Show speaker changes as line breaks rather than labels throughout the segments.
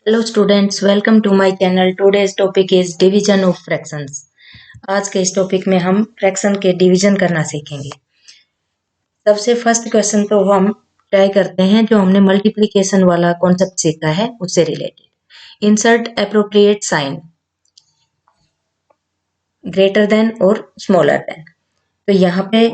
Hello students, welcome to my channel. Today's topic is division of fractions. आज के इस topic में हम फ्रैक्शन के डिवीजन करना सीखेंगे। सबसे फर्स्ट क्वेश्चन तो हम ट्राई करते हैं जो हमने मल्टीप्लिकेशन वाला कॉन्सेप्ट सीखा है उससे related. Insert appropriate sign greater than और स्मॉलर देन। तो यहाँ पे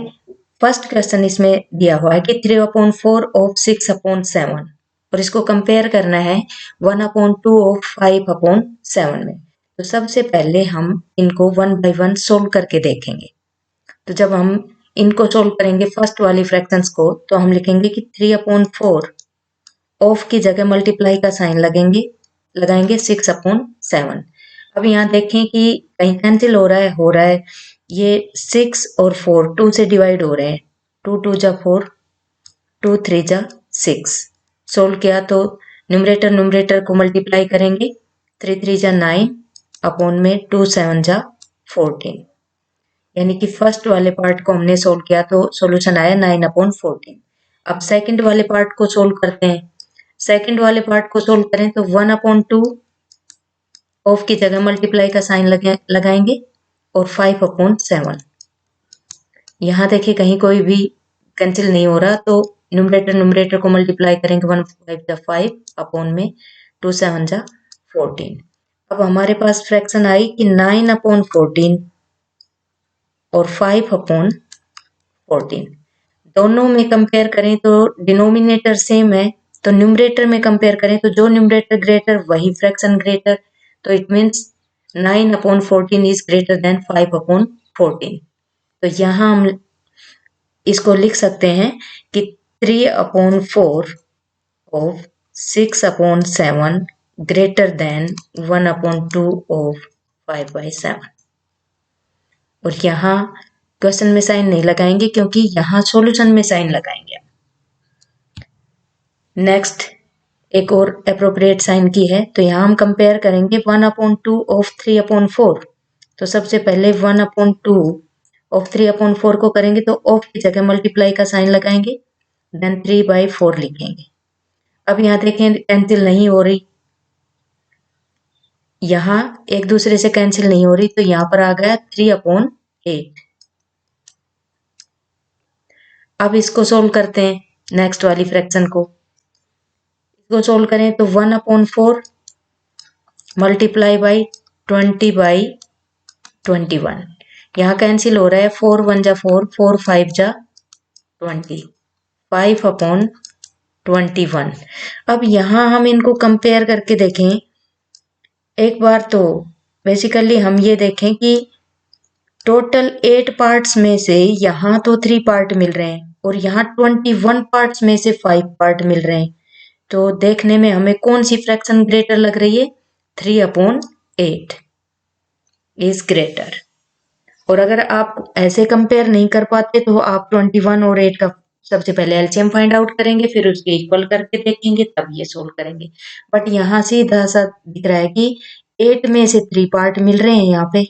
फर्स्ट क्वेश्चन इसमें दिया हुआ है कि 3/4 ऑफ 6/7 और इसको कंपेयर करना है 1/2 ऑफ 5/7 में। तो सबसे पहले हम इनको 1 बाय 1 सोल्व करके देखेंगे। तो जब हम इनको सोल्व करेंगे फर्स्ट वाली फ्रैक्शंस को, तो हम लिखेंगे कि 3/4 ऑफ की जगह मल्टीप्लाई का साइन लगाएंगे 6/7। अब यहाँ देखें कि कहीं कैंसिल हो रहा है। ये 6 और 4 2 से डिवाइड हो रहे हैं। 2 2 जा 4, 2 3 जा 6। सोल्व किया तो न्यूमरेटर को मल्टीप्लाई करेंगे। 3 3 जा 9 अपॉन में 2 7 जा 14। यानी कि फर्स्ट वाले पार्ट को हमने सोल्व किया तो सॉल्यूशन आया 9/14। अब सेकंड वाले पार्ट को सोल्व करते हैं। सेकंड वाले पार्ट को सोल्व करें तो 1/2 ऑफ की जगह मल्टीप्लाई का साइन लगाएंगे और 5/7। यहाँ देखिए कहीं कोई भी कैंसिल नहीं हो रहा, तो न्यूमरेटर को मल्टीप्लाई करेंगे। 1 5 जा 5 अपॉन में 2 7 जा 14। अब हमारे पास फ्रैक्शन आई कि 9/14 और 5/14। दोनों में कंपेयर करें तो डिनोमिनेटर सेम है, तो न्यूमरेटर में कंपेयर करें तो जो न्यूमरेटर ग्रेटर वही फ्रैक्शन ग्रेटर। तो it means 9/14 is greater than 5/14। तो यहाँ हम इसको लिख सकते हैं कि 3/4 ऑफ 6/7 ग्रेटर देन 1/2 ऑफ 5/7। और यहाँ क्वेश्चन में साइन नहीं लगाएंगे क्योंकि यहाँ सॉल्यूशन में साइन लगाएंगे। नेक्स्ट एक और एप्रोप्रिएट साइन की है, तो यहाँ हम कंपेयर करेंगे 1/2 ऑफ 3/4। तो सबसे पहले 1/2 ऑफ 3/4 को करेंगे तो ऑफ की जगह मल्टीप्लाई का साइन लगाएंगे, देन 3/4 लिखेंगे। अब यहाँ देखें कैंसिल नहीं हो रही, यहाँ एक दूसरे से कैंसिल नहीं हो रही, तो यहाँ पर आ गया 3/8। अब इसको सोल्व करते हैं नेक्स्ट वाली फ्रैक्शन को। इसको सोल्व करें तो 1/4 मल्टीप्लाई बाई 20/21। यहाँ कैंसिल हो रहा है, 4 1 जा 4, 4 5 जा 20, 5/21। अब यहाँ हम इनको कंपेयर करके देखें एक बार। तो बेसिकली हम ये देखें कि टोटल 8 पार्ट्स में से यहाँ तो 3 पार्ट मिल रहे हैं और यहाँ 21 पार्ट्स में से 5 पार्ट मिल रहे हैं। तो देखने में हमें कौन सी फ्रैक्शन ग्रेटर लग रही है? 3/8 इज ग्रेटर। और अगर आप ऐसे कंपेयर नहीं कर पाते तो आप 21 और 8 का सबसे पहले एलसीएम फाइंड आउट करेंगे, फिर उसके इक्वल करके देखेंगे, तब ये सोल्व करेंगे। बट यहाँ सीधा सा दिख रहा है कि 8 में से 3 पार्ट मिल रहे हैं यहाँ पे,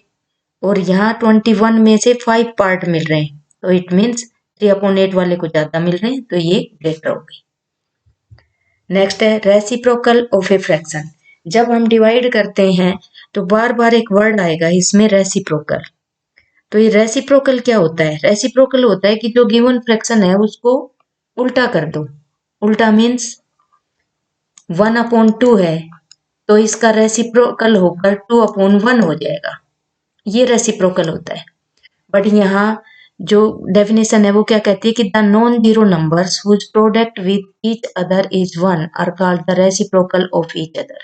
और यहाँ 21 में से 5 पार्ट मिल रहे हैं। तो इट मीन्स 3/8 वाले को ज्यादा मिल रहे हैं, तो ये ग्रेटर हो गई। नेक्स्ट है रेसिप्रोकल ऑफ ए फ्रैक्शन। जब हम डिवाइड करते हैं तो बार बार एक वर्ड आएगा इसमें, रेसिप्रोकल। तो ये रेसिप्रोकल क्या होता है? रेसिप्रोकल होता है कि जो गिवन फ्रैक्शन है उसको उल्टा कर दो। उल्टा मीन्स 1/2 है तो इसका रेसिप्रोकल होकर 2/1 हो जाएगा। ये रेसिप्रोकल होता है। बट यहाँ जो डेफिनेशन है वो क्या कहती है कि the non zero numbers whose product with each other is 1 are called the reciprocal of each other.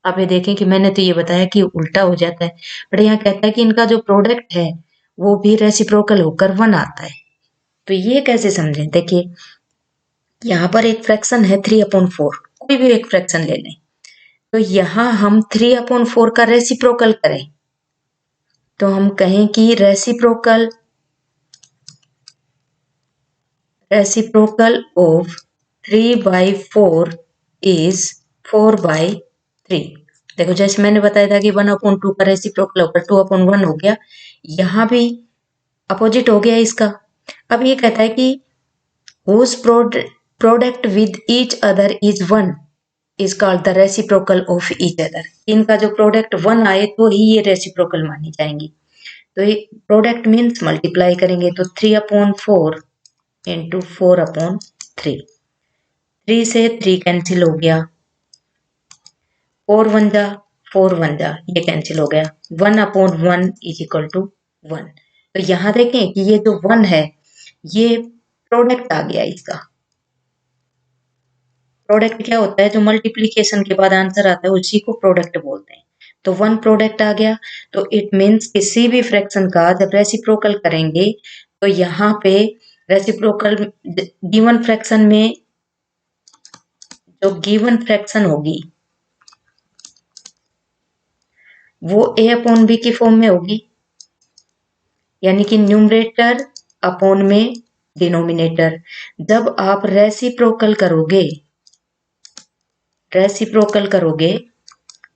आप ये देखें कि मैंने तो ये बताया कि उल्टा हो जाता है, बट यहाँ कहता है कि इनका जो प्रोडक्ट है वो भी रेसिप्रोकल होकर 1 आता है। तो ये कैसे समझें? देखिए यहाँ पर एक फ्रैक्शन है 3/4, कोई भी एक फ्रैक्शन ले लें। तो यहाँ हम 3/4 का रेसिप्रोकल करें तो हम कहें कि रेसिप्रोकल ऑफ 3/4 इज 4/3। देखो जैसे मैंने बताया था कि 1/2 का रेसिप्रोकल होकर 2/1 हो गया, यहाँ भी अपोजिट हो गया इसका। अब ये कहता है कि whose product with each other is 1। Is called the reciprocal of each other. इनका जो प्रोडक्ट 1 आए तो ही ये रेसिप्रोकल मानी जाएंगी। तो ये प्रोडक्ट मीन्स मल्टीप्लाई करेंगे तो 3/4 इंटू 4/3। 3 से 3 कैंसिल हो गया, 4 1 जा 4 1 जा, ये कैंसिल हो गया। 1/1 इज इक्वल टू 1। तो यहां देखें कि ये जो 1 है ये प्रोडक्ट आ गया इसका। प्रोडक्ट क्या होता है, जो मल्टीप्लीकेशन के बाद आंसर आता है उसी को प्रोडक्ट बोलते हैं। तो 1 प्रोडक्ट आ गया, तो इट मीन्स किसी भी फ्रैक्शन का जब रेसिप्रोकल करेंगे तो यहाँ पे रेसिप्रोकल गिवन फ्रैक्शन में जो गिवन फ्रैक्शन होगी वो a/b की फॉर्म में होगी, यानी कि न्यूमरेटर अपॉन में डिनोमिनेटर। जब आप रेसिप्रोकल करोगे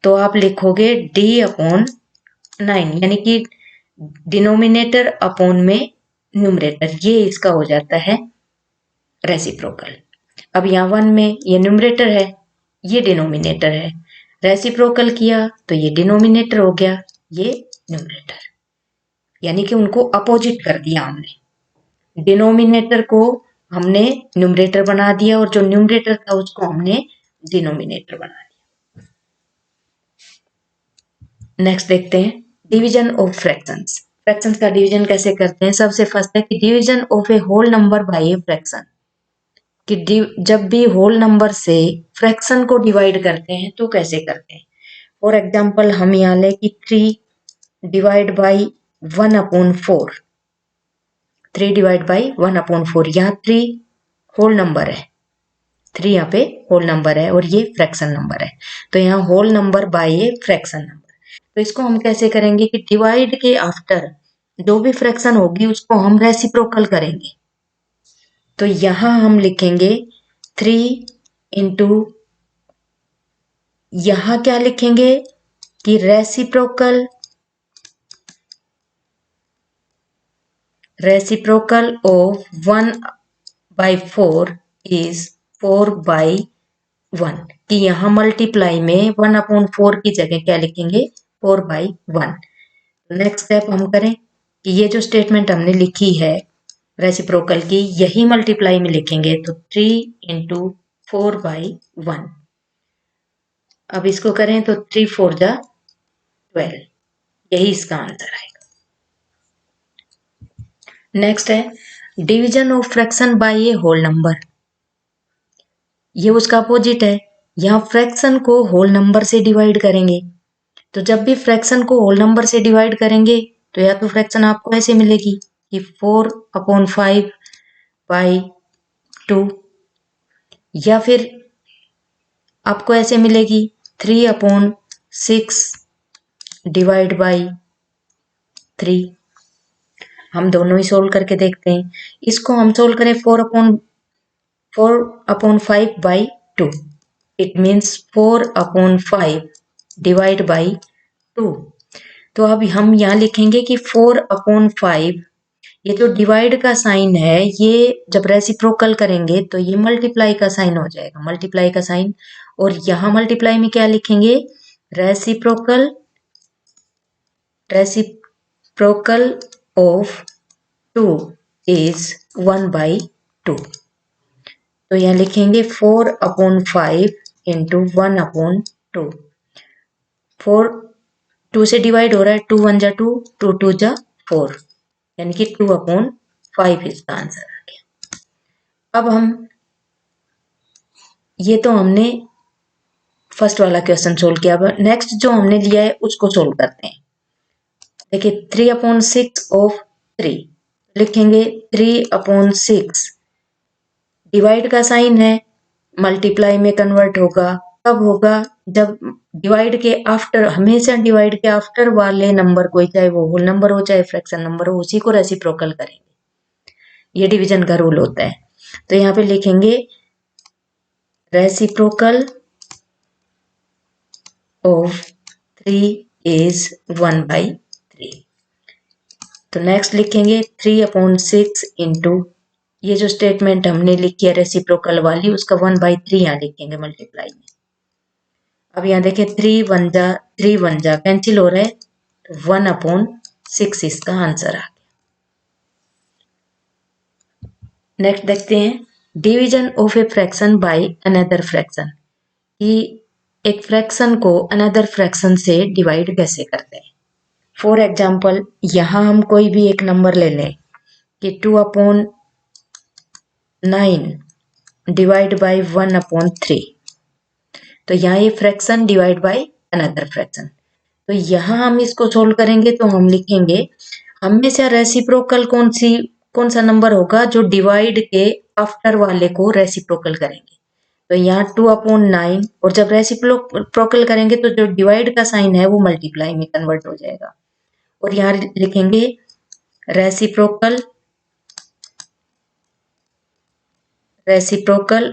तो आप लिखोगे d/9, यानी कि डिनोमिनेटर अपॉन में न्यूमरेटर, ये इसका हो जाता है रेसिप्रोकल। अब यहाँ 1 में ये न्यूमरेटर है, ये डिनोमिनेटर है, रेसिप्रोकल किया तो ये डिनोमिनेटर हो गया, ये न्यूमरेटर, यानी कि उनको अपोजिट कर दिया हमने। डिनोमिनेटर को हमने न्यूमरेटर बना दिया और जो न्यूमरेटर था उसको हमने डिनोमिनेटर बना दिया। नेक्स्ट देखते हैं डिवीजन ऑफ फ्रैक्शंस। फ्रैक्शंस का डिवीजन कैसे करते हैं। सबसे फर्स्ट है कि division of a whole number by a fraction, कि जब भी होल नंबर से फ्रैक्शन को डिवाइड करते हैं तो कैसे करते हैं। फॉर एग्जाम्पल हम यहाँ ले कि 3 डिवाइड बाई 1/4, 3 डिवाइड बाई 1/4, यहाँ 3 होल नंबर है, 3 यहाँ पे होल नंबर है और ये फ्रैक्शन नंबर है, तो यहाँ whole number by a fraction number. तो इसको हम कैसे करेंगे कि डिवाइड के आफ्टर जो भी फ्रैक्शन होगी उसको हम रेसिप्रोकल करेंगे। तो यहां हम लिखेंगे 3 इंटू, यहां क्या लिखेंगे कि रेसिप्रोकल ऑफ 1/4 इज 4/1, कि यहां मल्टीप्लाई में 1/4 की जगह क्या लिखेंगे 4/1। नेक्स्ट स्टेप हम करें कि ये जो स्टेटमेंट हमने लिखी है रेसिप्रोकल की, यही मल्टीप्लाई में लिखेंगे तो 3 इंटू 4/1। अब इसको करें तो 3 4 जा 12, यही इसका आंसर आएगा। नेक्स्ट है division of fraction by a whole number, ये उसका अपोजिट है। यहाँ फ्रैक्शन को होल नंबर से डिवाइड करेंगे, तो जब भी फ्रैक्शन को होल नंबर से डिवाइड करेंगे तो या तो फ्रैक्शन आपको ऐसे मिलेगी कि 4/5/2, या फिर आपको ऐसे मिलेगी 3/6 डिवाइड बाई 3। हम दोनों ही सोल्व करके देखते हैं। इसको हम सोल्व करें 4/5/2, इट मीन्स 4/5 डिवाइड बाई 2। तो अब हम यहाँ लिखेंगे कि 4/5, ये जो डिवाइड का साइन है ये जब रेसिप्रोकल करेंगे तो ये मल्टीप्लाई का साइन हो जाएगा, मल्टीप्लाई का साइन। और यहाँ मल्टीप्लाई में क्या लिखेंगे रेसिप्रोकल ऑफ 2 इज 1/2। तो यहाँ लिखेंगे 4/5 इंटू 1/2। 2 से डिवाइड हो रहा है, 2 1 जा 2, 2 2 जा 4, यानी कि 2/5 इसका आंसर आ गया। अब हम ये तो हमने फर्स्ट वाला क्वेश्चन सोल्व किया। अब नेक्स्ट जो हमने लिया है उसको सोल्व करते हैं। देखिए 3/6 ऑफ 3, लिखेंगे 3/6, डिवाइड का साइन है, मल्टीप्लाई में कन्वर्ट होगा, कब होगा जब डिवाइड के आफ्टर, हमेशा डिवाइड के आफ्टर वाले नंबर को, चाहे वो होल नंबर हो चाहे फ्रैक्शन नंबर हो, उसी को रेसिप्रोकल करेंगे। ये डिवीजन का रूल होता है। तो यहाँ पे लिखेंगे रेसिप्रोकल ऑफ 3 इज 1/3। तो नेक्स्ट लिखेंगे 3/6 इंटू, ये जो स्टेटमेंट हमने लिखी है रेसिप्रोकल वाली उसका 1/3 यहाँ लिखेंगे मल्टीप्लाई में, अब यहाँ देखिए 3 कैंसिल हो रहा है, तो 1/6 इसका आंसर आ गया। नेक्स्ट देखते हैं division of a fraction by another fraction, कि एक फ्रैक्शन को अनदर फ्रैक्शन से डिवाइड कैसे करते हैं। फॉर एग्जाम्पल यहाँ हम कोई भी एक नंबर ले लें कि 2/9 डिवाइड बाय 1/3, तो यहाँ ये fraction divide by another fraction. तो यहाँ हम इसको सोल्व करेंगे तो हम लिखेंगे हमेशा रेसिप्रोकल कौन सा नंबर होगा जो डिवाइड के आफ्टर वाले को रेसिप्रोकल करेंगे। तो यहाँ 2/9, और जब रेसिप्रोकल करेंगे तो जो डिवाइड का साइन है वो मल्टीप्लाई में कन्वर्ट हो जाएगा। और यहाँ लिखेंगे रेसिप्रोकल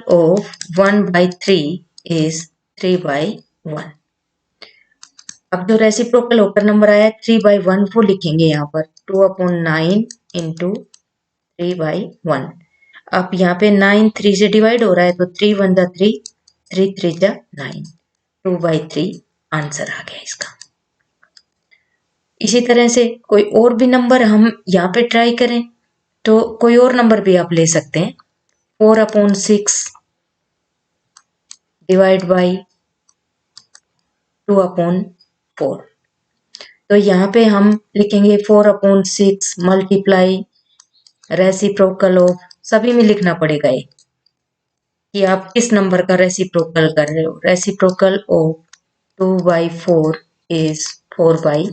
ऑफ 1/3 इज 3/1। अब जो रेसिप्रोकल होकर नंबर आया 3/1 वो लिखेंगे यहाँ पर 2/9 इंटू 3/1। अब यहाँ पे 9 3 से डिवाइड हो रहा है, तो 3 1 जा 3, 3 3 जा 9, 2/3 आंसर आ गया इसका। इसी तरह से कोई और भी नंबर हम यहाँ पे ट्राई करें, तो कोई और नंबर भी आप ले सकते हैं। 4/6 डिवाइड बाई 2/4, तो यहाँ पे हम लिखेंगे 4/6 मल्टीप्लाई रेसिप्रोकल ऑफ, सभी में लिखना पड़ेगा ये कि आप किस नंबर का रेसिप्रोकल कर रहे हो। रेसिप्रोकल ऑफ 2/4 इज 4/2,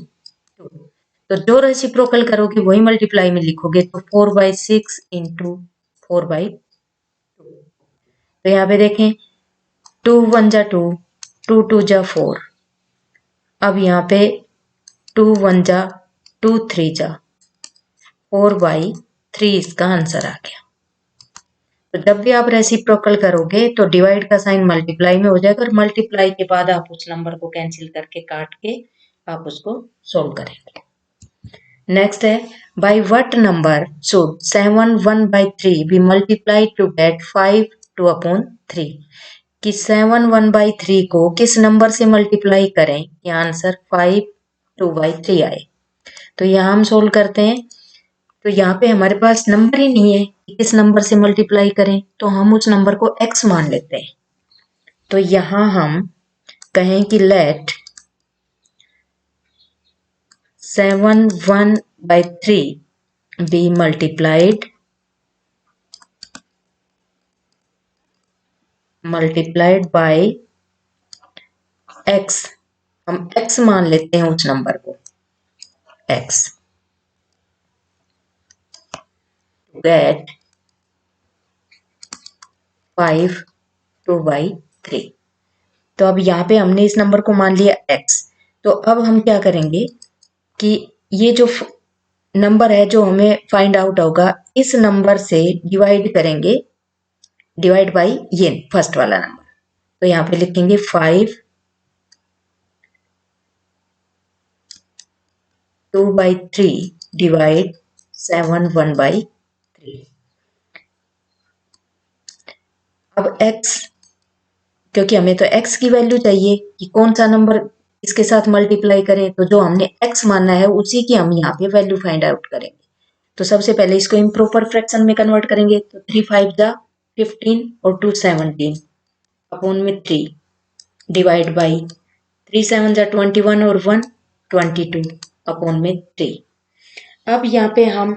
तो जो रेसिप्रोकल करोगे वही मल्टीप्लाई में लिखोगे, तो 4/6 इंटू 4/2। तो यहाँ पे देखें 2 1 जा 2, 2 2 जा 4, अब यहाँ पे 2 1 जा 2 3 जा 4/3 इसका आंसर आ गया। तो जब भी आप रेसिप्रोकल करोगे तो डिवाइड का साइन मल्टीप्लाई में हो जाएगा, और मल्टीप्लाई के बाद आप उस नंबर को कैंसिल करके काट के आप उसको सोल्व करेंगे। नेक्स्ट है by what number should 7 1/3 be multiply to get 5 2/3, कि 7 1/3 को किस नंबर से मल्टीप्लाई करें कि आंसर 5 2/3 आए। तो यहाँ हम सोल्व करते हैं, तो यहाँ पे हमारे पास नंबर ही नहीं है कि किस नंबर से मल्टीप्लाई करें, तो हम उस नंबर को x मान लेते हैं। तो यहाँ हम कहें कि let 7 1/3 be multiplied by x, हम x मान लेते हैं उस नंबर को x, गेट 5 2/3। तो अब यहाँ पे हमने इस नंबर को मान लिया x, तो अब हम क्या करेंगे कि ये जो नंबर है जो हमें फाइंड आउट होगा, इस नंबर से डिवाइड करेंगे, डिवाइड बाय ये फर्स्ट वाला नंबर। तो यहाँ पे लिखेंगे 5 2/3 डिवाइड 7 1/3। अब x, क्योंकि हमें तो x की वैल्यू चाहिए कि कौन सा नंबर इसके साथ मल्टीप्लाई करें, तो जो हमने x माना है उसी की हम यहाँ पे वैल्यू फाइंड आउट करेंगे। तो सबसे पहले इसको इम्प्रॉपर फ्रैक्शन में कन्वर्ट करेंगे, तो 3 5 जा 15 और 2 17 अपॉन में 3 डिवाइड बाई 3 7 जा 21 और 1 22 अपॉन में 3। अब यहाँ पे हम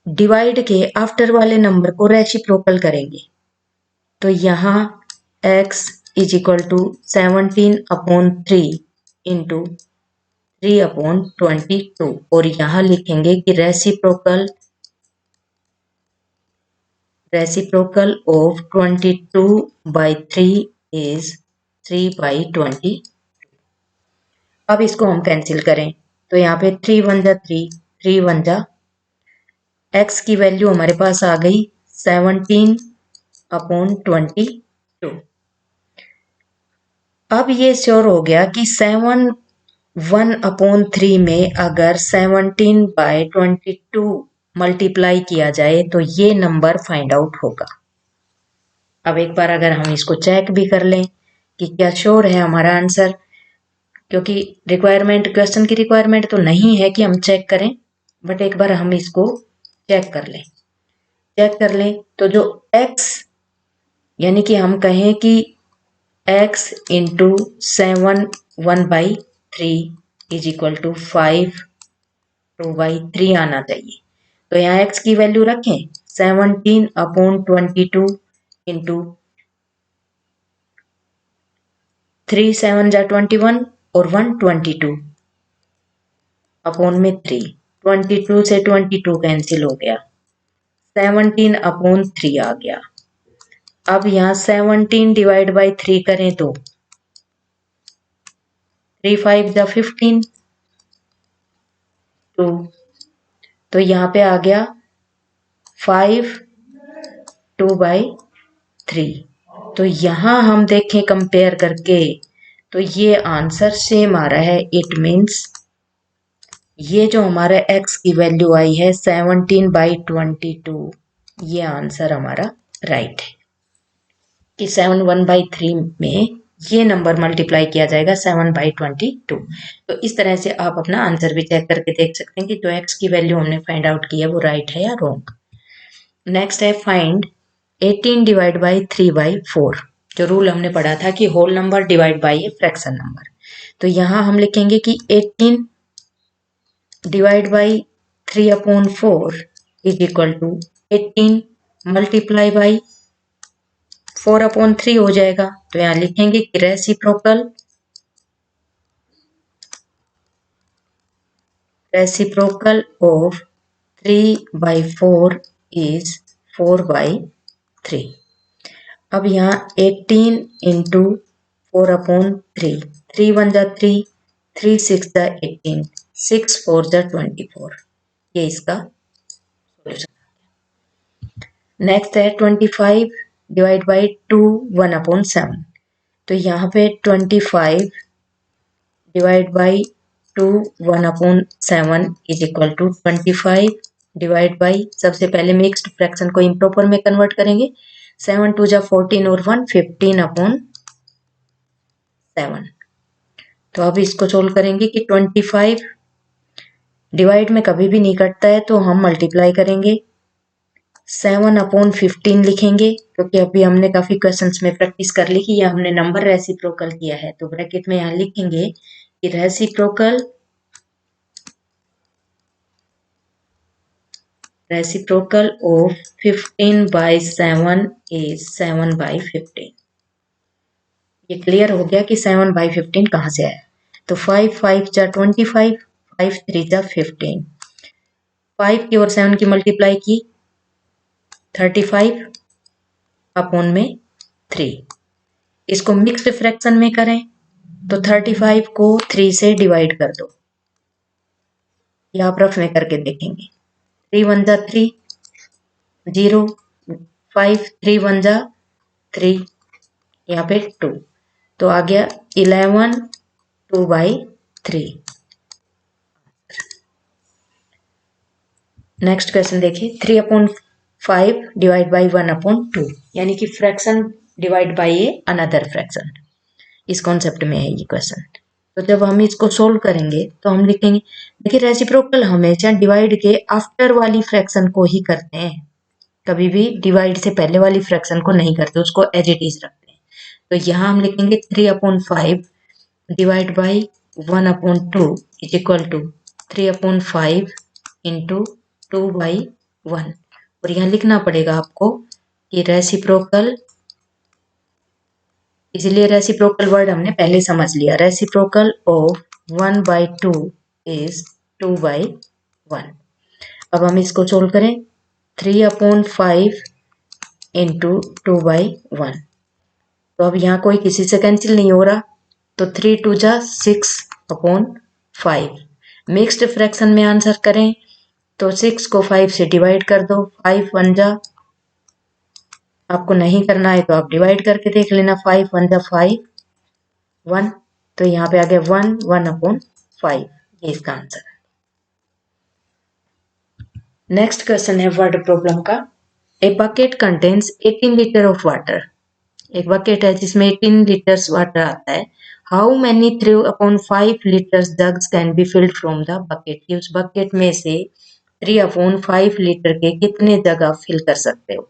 डिवाइड के आफ्टर वाले नंबर को रेसिप्रोकल करेंगे, तो यहाँ x is equal to 17/3 into 3/22, और यहाँ लिखेंगे कि रेसिप्रोकल ऑफ 22/3 इज 3/20। अब इसको हम कैंसिल करें, तो यहाँ पे 3 1 जा 3, 3 1 जा, x की वैल्यू हमारे पास आ गई 17/22। अब ये श्योर हो गया कि 7 1/3 में अगर 17/22 मल्टीप्लाई किया जाए तो ये नंबर फाइंड आउट होगा। अब एक बार अगर हम इसको चेक भी कर लें कि क्या श्योर है हमारा आंसर, क्योंकि रिक्वायरमेंट, क्वेश्चन की रिक्वायरमेंट तो नहीं है कि हम चेक करें, बट एक बार हम इसको चेक कर लें। चेक कर लें तो जो x, यानी कि हम कहें कि x into 7 1/3 is equal to 5 2/3 आना चाहिए। तो यहाँ x की वैल्यू रखें 17/22 इंटू 3 7 जा 21 और 1 22 अपॉन में 3, 22 से 22 कैंसिल हो गया, 17/3 आ गया। अब यहाँ 17 डिवाइड बाई 3 करें तो 3 5 जा 15 2, तो यहाँ पे आ गया 5 2/3। तो यहाँ हम देखें कंपेयर करके तो ये आंसर सेम आ रहा है। इट मीन्स ये जो हमारा x की वैल्यू आई है 17/22, ये आंसर हमारा राइट है कि 7 1/3 में ये नंबर मल्टीप्लाई किया जाएगा 7/22। तो इस तरह से आप अपना आंसर भी चेक करके देख सकते हैं कि जो x की वैल्यू हमने फाइंड आउट की है वो राइट है या रॉन्ग। नेक्स्ट है फाइंड 18 डिवाइड बाई 3/4। जो रूल हमने पढ़ा था कि whole number divide by a fraction number, तो यहाँ हम लिखेंगे कि 18 divide by 3/4 is equal to 18 multiply by 4/3 हो जाएगा। तो यहाँ लिखेंगे कि रेसिप्रोकल ऑफ 3/4 इज 4/3। अब यहाँ 18 इंटू 4/3, 3 1 जा 3, 3 6 जा 18, 6 4 जा 24, ये इसका सोल्यूशन। नेक्स्ट है 25 डिवाइड बाई 2 1/7। तो यहाँ पे 25 divide by 2 1/7 is equal to 25 divide by, सबसे पहले मिक्स्ड फ्रैक्शन को इम्प्रॉपर में कन्वर्ट करेंगे, 7 2 जा 14 और 1 15/7। तो अब इसको सोल्व करेंगे कि 25 डिवाइड में कभी भी नहीं कटता है, तो हम मल्टीप्लाई करेंगे 7/15 लिखेंगे, क्योंकि अभी हमने काफी क्वेश्चंस में प्रैक्टिस कर ली कि ये हमने नंबर रेसिप्रोकल किया है। तो ब्रैकेट में यहाँ लिखेंगे कि रेसिप्रोकल ऑफ 15/7 इज 7/15। ये क्लियर हो गया कि 7/15 कहाँ से आया। तो 5 5 जा 25, 5 3 जा 15, 5 की और 7 की मल्टीप्लाई की 35 अपॉन में 3। इसको मिक्स्ड फ्रैक्शन में करें तो 35 को 3 से डिवाइड कर दो, या आप रफ में करके देखेंगे। 3 1 जा 3 0, 5 3 1 जा 3, यहाँ पे 2, तो आ गया 11 2/3। नेक्स्ट क्वेश्चन देखिए 3/5 डिवाइड बाई 1/2, यानी कि fraction divide by a another fraction, इस कॉन्सेप्ट में है ये क्वेश्चन। तो जब हम इसको सोल्व करेंगे तो हम लिखेंगे, देखिए रेसिप्रोकल हमेशा डिवाइड के आफ्टर वाली फ्रैक्शन को ही करते हैं, कभी भी डिवाइड से पहले वाली फ्रैक्शन को नहीं करते, उसको एज इट इज रखते हैं। तो यहाँ हम लिखेंगे 3/5 divide by 1/2 is equal to 3/5 into 2/1। और यहाँ लिखना पड़ेगा आपको कि रेसिप्रोकल, इसलिए रेसिप्रोकल वर्ड हमने पहले समझ लिया, रेसिप्रोकल ऑफ 1/2 इज 2/1। अब हम इसको सोल्व करें 3/5 इंटू 2/1। तो अब यहाँ कोई किसी से कैंसिल नहीं हो रहा, तो 3 2 जा 6/5। मिक्स्ड फ्रैक्शन में आंसर करें तो 6 को 5 से डिवाइड कर दो, 5 1 जा, आपको नहीं करना है तो आप डिवाइड करके देख लेना, 5 1 जा 5 1, तो यहाँ पे आ गया 1 1/5, ये इसका आंसर है। नेक्स्ट क्वेश्चन है वर्ड प्रॉब्लम का। ए bucket contains 18 litre of water, एक बकेट है जिसमें 18 लीटर्स वाटर आता है। How many 3/5 litres jugs can be filled from the bucket, कि उस बकेट में से 3/5 लीटर के कितने जग आप फिल कर सकते हो,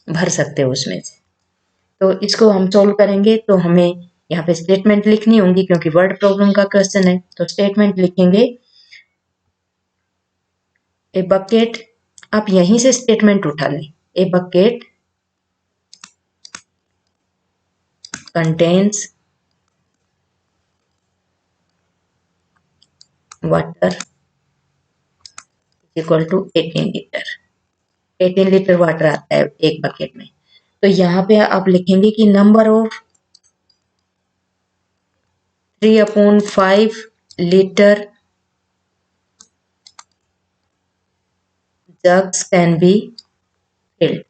भर सकते हो उसमें से। तो इसको हम सोल्व करेंगे तो हमें यहाँ पे स्टेटमेंट लिखनी होंगी क्योंकि वर्ड प्रॉब्लम का क्वेश्चन है। तो स्टेटमेंट लिखेंगे ए बकेट, आप यहीं से स्टेटमेंट उठा लें। A bucket contains water equal to 18 litre. 18 litre water आता है एक बकेट में। तो यहाँ पे आप लिखेंगे कि number of 3/5 litre jugs can be filled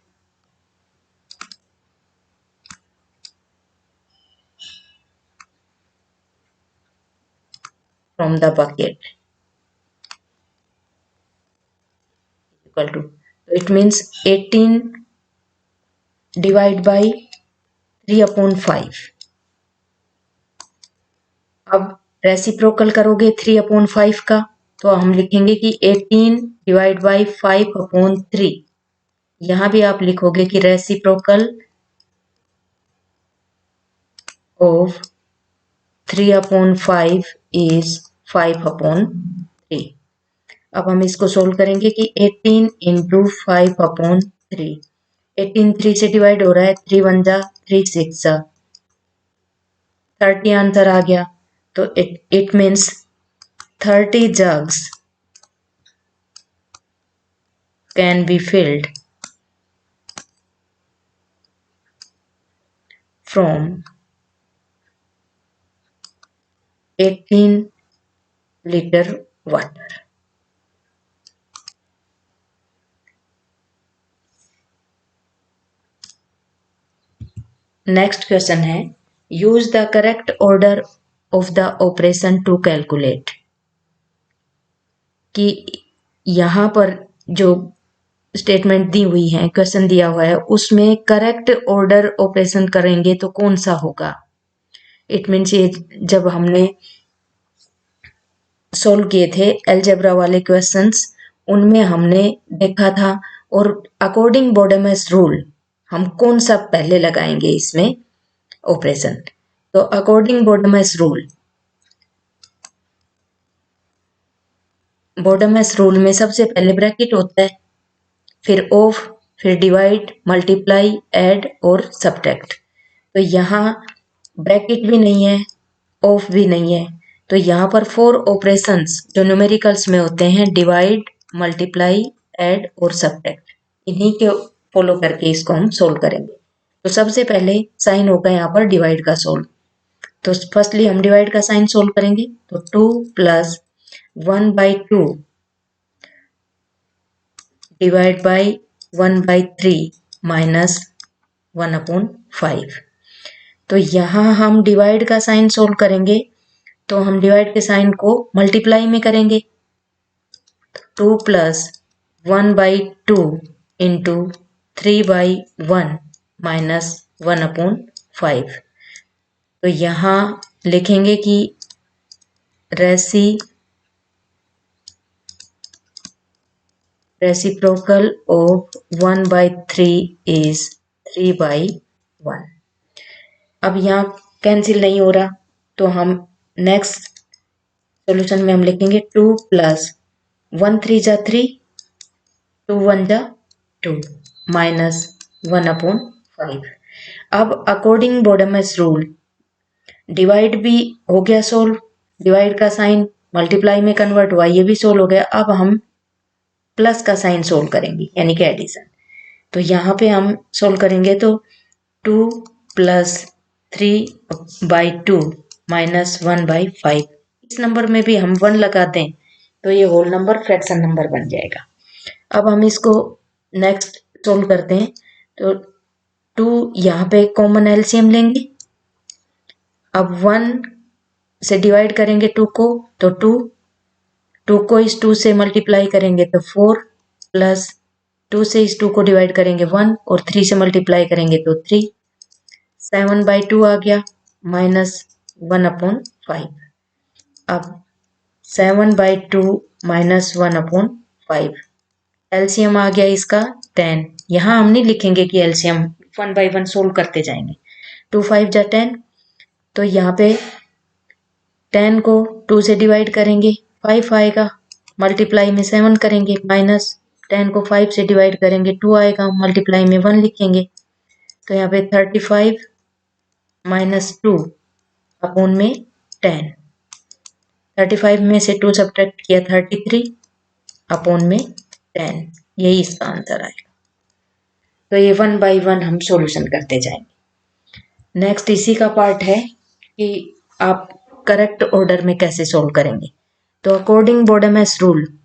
from the bucket equal to, so it means 18 divide by 3/5। अब रेसिप्रोकल करोगे 3/5 का तो हम लिखेंगे कि 18 डिवाइड बाई 5/3। यहां भी आप लिखोगे कि रेसिप्रोकल ऑफ 3/5 इज 5/3। अब हम इसको सोल्व करेंगे कि 18 इंटू 5/3। 18 3 से डिवाइड हो रहा है, 3 1 जा 3 6 जा 30 आंसर आ गया। तो it means 30 jugs can be filled from 18 liter water। Next question है use the correct order of the operation to calculate, कि यहाँ पर जो स्टेटमेंट दी हुई है, क्वेश्चन दिया हुआ है, उसमें करेक्ट ऑर्डर ऑपरेशन करेंगे तो कौन सा होगा। इट मीन्स ये जब हमने सोल्व किए थे अलजेब्रा वाले क्वेश्चंस, उनमें हमने देखा था, और अकॉर्डिंग बोडेमस रूल हम कौन सा पहले लगाएंगे इसमें ऑपरेशन। तो अकॉर्डिंग बोडेमस रूल, बोडेमस रूल में सबसे पहले ब्रैकेट होता है, फिर ऑफ, फिर डिवाइड, मल्टीप्लाई, ऐड और सब्ट्रैक्ट। तो यहाँ ब्रैकेट भी नहीं है, ऑफ भी नहीं है, तो यहाँ पर 4 ऑपरेशंस जो न्यूमेरिकल्स में होते हैं, डिवाइड, मल्टीप्लाई, ऐड और सब्ट्रैक्ट, इन्हीं के फॉलो करके इसको हम सोल्व करेंगे। तो सबसे पहले साइन होगा यहाँ पर डिवाइड का सोल्व। तो फर्स्टली हम डिवाइड का साइन सोल्व करेंगे, तो 2 प्लस 1/2 डिवाइड बाई 1/3 माइनस 1/5। तो यहाँ हम डिवाइड का साइन सोल्व करेंगे, तो हम डिवाइड के साइन को मल्टीप्लाई में करेंगे। 2 प्लस 1/2 इंटू 3/1 माइनस 1/5। तो यहाँ लिखेंगे कि रेसिप्रोकल ऑफ 1/3 इज 3/1। अब यहाँ कैंसिल नहीं हो रहा, तो हम नेक्स्ट सॉल्यूशन में हम लिखेंगे 2 प्लस 1 3 जा 3, 2 1 जा 2 माइनस 1/5। अब अकॉर्डिंग बोडेमस रूल डिवाइड भी हो गया सोल्व, डिवाइड का साइन मल्टीप्लाई में कन्वर्ट हुआ, ये भी सोल्व हो गया। अब हम प्लस का साइन सोल्व करेंगे यानी कि एडिशन। तो यहाँ पे हम सोल्व करेंगे तो 2 प्लस 3/2 माइनस 1/5। इस नंबर में भी हम 1 लगा दें तो ये होल नंबर फ्रैक्शन नंबर बन जाएगा। अब हम इसको नेक्स्ट सोल्व करते हैं, तो 2 यहाँ पे कॉमन एलसीएम लेंगे। अब 1 से डिवाइड करेंगे 2 को, तो 2 को इस 2 से मल्टीप्लाई करेंगे तो 4, प्लस 2 से इस 2 को डिवाइड करेंगे 1, और 3 से मल्टीप्लाई करेंगे तो 3। 7/2 आ गया -1/5। अब 7/2 -1/5 एलसीएम आ गया इसका 10। यहाँ हम नहीं लिखेंगे कि एलसीएम 1 by 1 सोल्व करते जाएंगे। 2 5 जा 10, तो यहाँ पे 10 को 2 से डिवाइड करेंगे 5 आएगा, मल्टीप्लाई में 7 करेंगे, माइनस 10 को 5 से डिवाइड करेंगे 2 आएगा, मल्टीप्लाई में 1 लिखेंगे। तो यहाँ पे 35 - 2 अपॉन में 10, 35 में से 2 सब्ट्रैक्ट किया 33 अपॉन में 10, यही इसका आंसर आएगा। तो ये 1 by 1 हम सॉल्यूशन करते जाएंगे। नेक्स्ट इसी का पार्ट है कि आप करेक्ट ऑर्डर में कैसे सोल्व करेंगे। तो अकॉर्डिंग बोडेमस रूल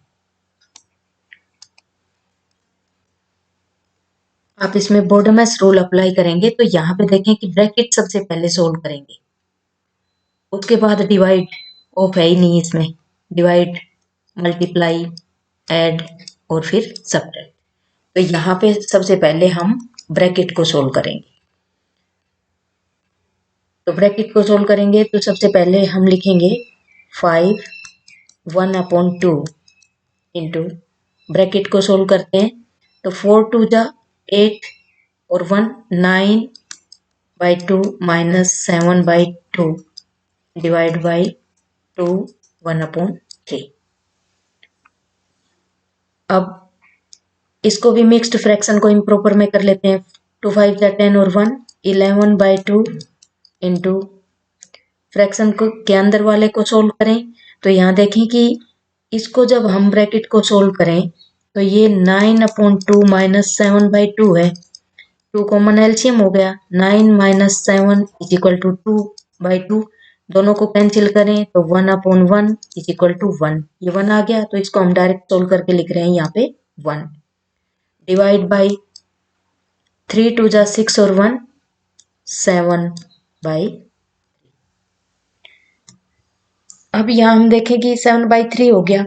आप इसमें बोडेमस रूल अप्लाई करेंगे तो यहाँ पे देखें कि ब्रैकेट सबसे पहले सोल्व करेंगे, उसके बाद डिवाइड ऑफ है ही नहीं इसमें, डिवाइड, मल्टीप्लाई, ऐड और फिर सब्ट्रैक्ट। तो यहाँ पे सबसे पहले हम ब्रैकेट को सोल्व करेंगे। तो ब्रैकेट को सोल्व करेंगे तो सबसे पहले हम लिखेंगे 5 1/2 इंटू, ब्रैकेट को सोल्व करते हैं तो 4 2 जा 8 और 1 9/2 -7/2 डिवाइड बाई 2 1/3। अब इसको भी मिक्स्ड फ्रैक्शन को इम्प्रॉपर में कर लेते हैं। 2 5 जा 10 और 1 11/2 इंटू, फ्रैक्शन को के अंदर वाले को सोल्व करें तो यहाँ देखें कि इसको जब हम ब्रैकेट को सोल्व करें तो ये 9/2 -7/2 है, 2 कॉमन एलसीएम हो गया, 9 - 7 = 2/2, दोनों को कैंसिल करें तो 1/1 = 1, ये 1 आ गया। तो इसको हम डायरेक्ट सोल्व करके लिख रहे हैं यहाँ पे 1, डिवाइड बाई 3 2 जा 6 और 1 7/, अब यहाँ हम देखें कि 7/3 हो गया,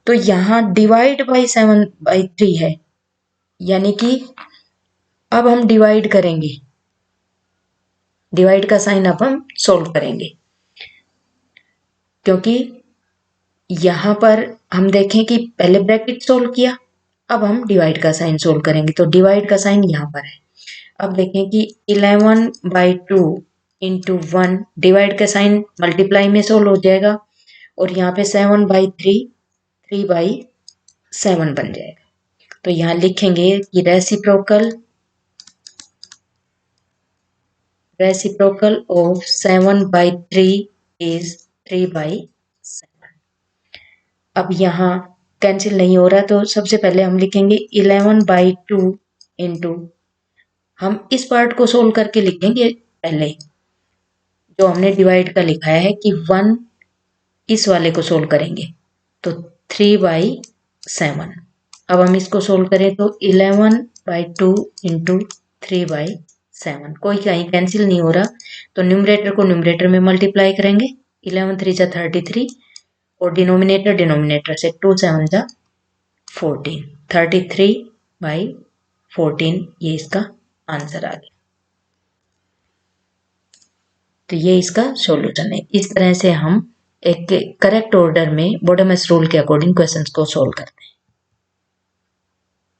तो यहाँ डिवाइड बाई 7/3 है, यानी कि अब हम डिवाइड करेंगे, डिवाइड का साइन अब हम सोल्व करेंगे, क्योंकि यहाँ पर हम देखें कि पहले ब्रैकेट सोल्व किया, अब हम डिवाइड का साइन सोल्व करेंगे। तो डिवाइड का साइन यहाँ पर है। अब देखें कि 11/2 इंटू 1, डिवाइड का साइन मल्टीप्लाई में सोल्व हो जाएगा और यहाँ पे 7/3 3/7 बन जाएगा। तो यहाँ लिखेंगे कि रेसिप्रोकल ऑफ 7/3 इज 3/7। अब यहाँ कैंसिल नहीं हो रहा तो सबसे पहले हम लिखेंगे 11/2 इंटू, हम इस पार्ट को सोल्व करके लिखेंगे पहले, जो हमने डिवाइड का लिखा है कि 1 इस वाले को सोल्व करेंगे तो 3/7। अब हम इसको सोल्व करें तो 11/2 इंटू 3/7, कोई कहीं कैंसिल नहीं हो रहा तो न्यूमरेटर को न्यूमरेटर में मल्टीप्लाई करेंगे, 11 3 जा 33 और डिनोमिनेटर से 2 7 जा 14, 33/14, ये इसका आंसर आ गया। तो ये इसका सॉल्यूशन है। इस तरह से हम एक करेक्ट ऑर्डर में बोडेमस रूल के अकॉर्डिंग क्वेश्चंस को सोल्व करते हैं।